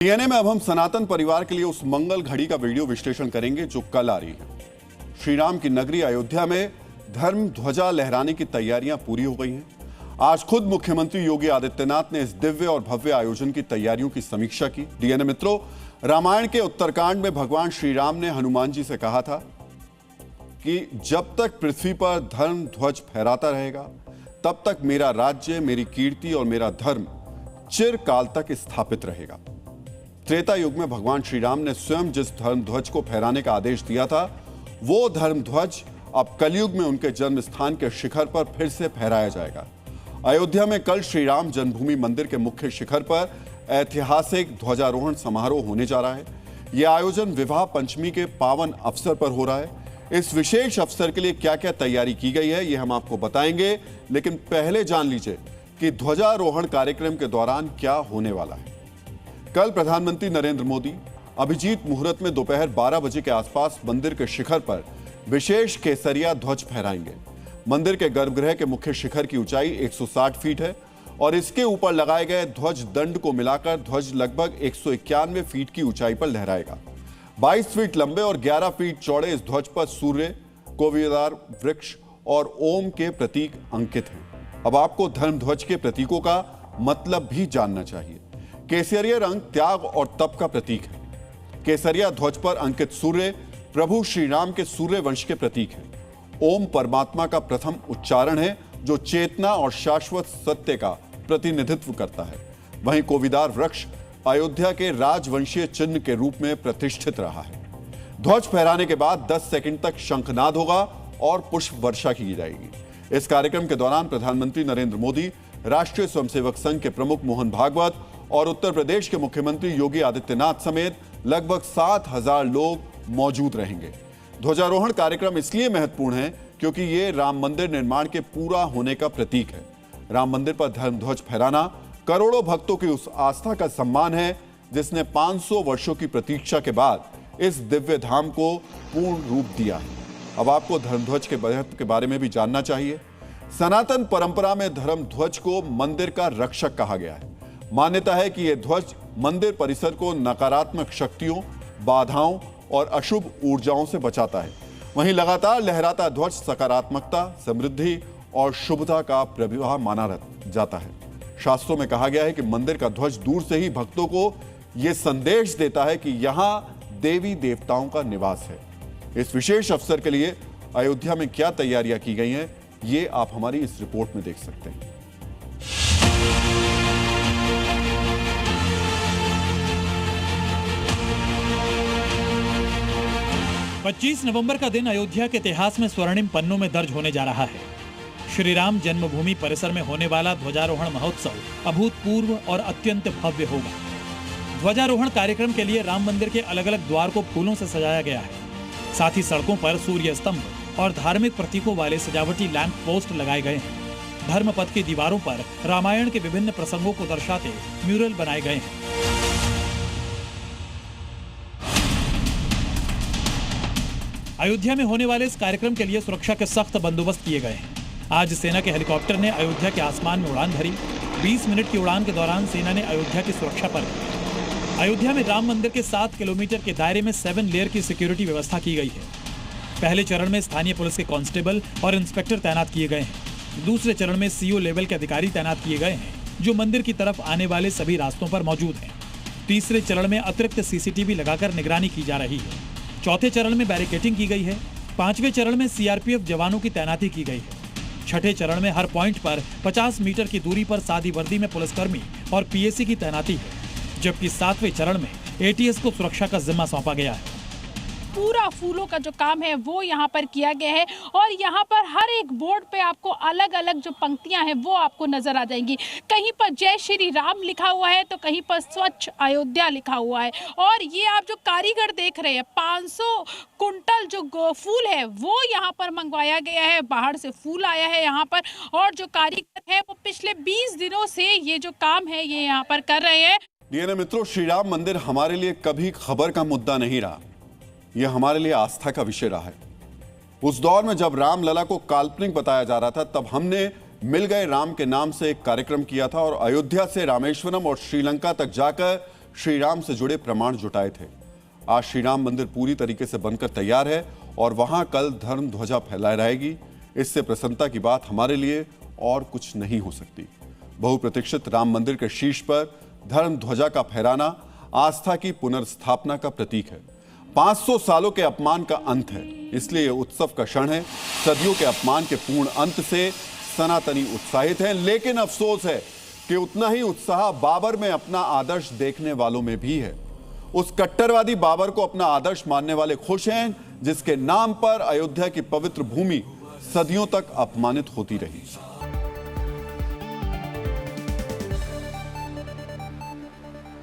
DNA में अब हम सनातन परिवार के लिए उस मंगल घड़ी का वीडियो विश्लेषण करेंगे जो कल आ रही है। श्री राम की नगरी अयोध्या में धर्म ध्वजा लहराने की तैयारियां पूरी हो गई हैं। आज खुद मुख्यमंत्री योगी आदित्यनाथ ने इस दिव्य और भव्य आयोजन की तैयारियों की समीक्षा की। डीएनए मित्रों, रामायण के उत्तरकांड में भगवान श्री राम ने हनुमान जी से कहा था कि जब तक पृथ्वी पर धर्म ध्वज फहराता रहेगा तब तक मेरा राज्य, मेरी कीर्ति और मेरा धर्म चिरकाल तक स्थापित रहेगा। त्रेता युग में भगवान श्री राम ने स्वयं जिस धर्म ध्वज को फहराने का आदेश दिया था, वो धर्म ध्वज अब कलयुग में उनके जन्म स्थान के शिखर पर फिर से फहराया जाएगा। अयोध्या में कल श्री राम जन्मभूमि मंदिर के मुख्य शिखर पर ऐतिहासिक ध्वजारोहण समारोह होने जा रहा है। यह आयोजन विवाह पंचमी के पावन अवसर पर हो रहा है। इस विशेष अवसर के लिए क्या क्या तैयारी की गई है, यह हम आपको बताएंगे, लेकिन पहले जान लीजिए कि ध्वजारोहण कार्यक्रम के दौरान क्या होने वाला है। कल प्रधानमंत्री नरेंद्र मोदी अभिजीत मुहूर्त में दोपहर 12 बजे के आसपास मंदिर के शिखर पर विशेष केसरिया ध्वज फहराएंगे। मंदिर के गर्भगृह के मुख्य शिखर की ऊंचाई 160 फीट है और इसके ऊपर लगाए गए ध्वज दंड को मिलाकर ध्वज लगभग 191 फीट की ऊंचाई पर लहराएगा। 22 फीट लंबे और 11 फीट चौड़े इस ध्वज पर सूर्य, कोविदार वृक्ष और ओम के प्रतीक अंकित हैं। अब आपको धर्म ध्वज के प्रतीकों का मतलब भी जानना चाहिए। केसरिया रंग त्याग और तप का प्रतीक है। केसरिया ध्वज पर अंकित सूर्य प्रभु श्री राम के सूर्य वंश के प्रतीक है। ओम परमात्मा का प्रथम उच्चारण है जो चेतना और शाश्वत सत्य का प्रतिनिधित्व करता है। वहीं कोविदार वृक्ष अयोध्या के राजवंशीय चिन्ह के रूप में प्रतिष्ठित रहा है। ध्वज फहराने के बाद 10 सेकंड तक शंखनाद होगा और पुष्प वर्षा की जाएगी। इस कार्यक्रम के दौरान प्रधानमंत्री नरेंद्र मोदी, राष्ट्रीय स्वयंसेवक संघ के प्रमुख मोहन भागवत और उत्तर प्रदेश के मुख्यमंत्री योगी आदित्यनाथ समेत लगभग 7,000 लोग मौजूद रहेंगे। ध्वजारोहण कार्यक्रम इसलिए महत्वपूर्ण है क्योंकि ये राम मंदिर निर्माण के पूरा होने का प्रतीक है। राम मंदिर पर धर्म ध्वज फहराना करोड़ों भक्तों की उस आस्था का सम्मान है जिसने 500 वर्षों की प्रतीक्षा के बाद इस दिव्य धाम को पूर्ण रूप दिया है। अब आपको धर्म ध्वज के महत्व के बारे में भी जानना चाहिए। सनातन परंपरा में धर्म ध्वज को मंदिर का रक्षक कहा गया है। मान्यता है कि यह ध्वज मंदिर परिसर को नकारात्मक शक्तियों, बाधाओं और अशुभ ऊर्जाओं से बचाता है। वहीं लगातार लहराता ध्वज सकारात्मकता, समृद्धि और शुभता का प्रवाह माना जाता है। शास्त्रों में कहा गया है कि मंदिर का ध्वज दूर से ही भक्तों को यह संदेश देता है कि यहां देवी देवताओं का निवास है। इस विशेष अवसर के लिए अयोध्या में क्या तैयारियां की गई हैं, ये आप हमारी इस रिपोर्ट में देख सकते हैं। 25 नवंबर का दिन अयोध्या के इतिहास में स्वर्णिम पन्नों में दर्ज होने जा रहा है। श्री राम जन्मभूमि परिसर में होने वाला ध्वजारोहण महोत्सव अभूतपूर्व और अत्यंत भव्य होगा। ध्वजारोहण कार्यक्रम के लिए राम मंदिर के अलग अलग द्वार को फूलों से सजाया गया है। साथ ही सड़कों पर सूर्य स्तंभ और धार्मिक प्रतीकों वाले सजावटी लैंप पोस्ट लगाए गए हैं। धर्मपथ की दीवारों पर रामायण के विभिन्न प्रसंगों को दर्शाते म्यूरल बनाए गए हैं। अयोध्या में होने वाले इस कार्यक्रम के लिए सुरक्षा के सख्त बंदोबस्त किए गए हैं। आज सेना के हेलीकॉप्टर ने अयोध्या के आसमान में उड़ान भरी। 20 मिनट की उड़ान के दौरान सेना ने अयोध्या की सुरक्षा पर अयोध्या में राम मंदिर के 7 किलोमीटर के दायरे में 7 लेयर की सिक्योरिटी व्यवस्था की गई है। पहले चरण में स्थानीय पुलिस के कांस्टेबल और इंस्पेक्टर तैनात किए गए हैं। दूसरे चरण में सीओ लेवल के अधिकारी तैनात किए गए हैं जो मंदिर की तरफ आने वाले सभी रास्तों पर मौजूद हैं। तीसरे चरण में अतिरिक्त सीसीटीवी लगाकर निगरानी की जा रही है। चौथे चरण में बैरिकेडिंग की गई है। 5वें चरण में सीआरपीएफ जवानों की तैनाती की गई है। छठे चरण में हर पॉइंट पर 50 मीटर की दूरी पर सादी वर्दी में पुलिसकर्मी और पीएसी की तैनाती है, जबकि 7वें चरण में एटीएस को सुरक्षा का जिम्मा सौंपा गया है। पूरा फूलों का जो काम है वो यहाँ पर किया गया है और यहाँ पर हर एक बोर्ड पे आपको अलग अलग जो पंक्तियाँ हैं वो आपको नजर आ जाएंगी। कहीं पर जय श्री राम लिखा हुआ है तो कहीं पर स्वच्छ अयोध्या लिखा हुआ है। और ये आप जो कारीगर देख रहे हैं, 500 कुंटल जो फूल है वो यहाँ पर मंगवाया गया है। बाहर से फूल आया है यहाँ पर और जो कारीगर है वो पिछले 20 दिनों से ये जो काम है ये यहाँ पर कर रहे हैं। डीएनए मित्रों, श्री राम मंदिर हमारे लिए कभी खबर का मुद्दा नहीं रहा, यह हमारे लिए आस्था का विषय रहा है। उस दौर में जब रामलला को काल्पनिक बताया जा रहा था तब हमने मिल गए राम के नाम से एक कार्यक्रम किया था और अयोध्या से रामेश्वरम और श्रीलंका तक जाकर श्री राम से जुड़े प्रमाण जुटाए थे। आज श्री राम मंदिर पूरी तरीके से बनकर तैयार है और वहां कल धर्म ध्वजा फहराई रहेगी। इससे प्रसन्नता की बात हमारे लिए और कुछ नहीं हो सकती। बहुप्रतीक्षित राम मंदिर के शीर्ष पर धर्म ध्वजा का फहराना आस्था की पुनर्स्थापना का प्रतीक है। 500 सालों के अपमान का अंत है, इसलिए यह उत्सव का क्षण है। सदियों के अपमान के पूर्ण अंत से सनातनी उत्साहित हैं, लेकिन अफसोस है कि उतना ही उत्साह बाबर में अपना आदर्श देखने वालों में भी है। उस कट्टरवादी बाबर को अपना आदर्श मानने वाले खुश हैं, जिसके नाम पर अयोध्या की पवित्र भूमि सदियों तक अपमानित होती रही।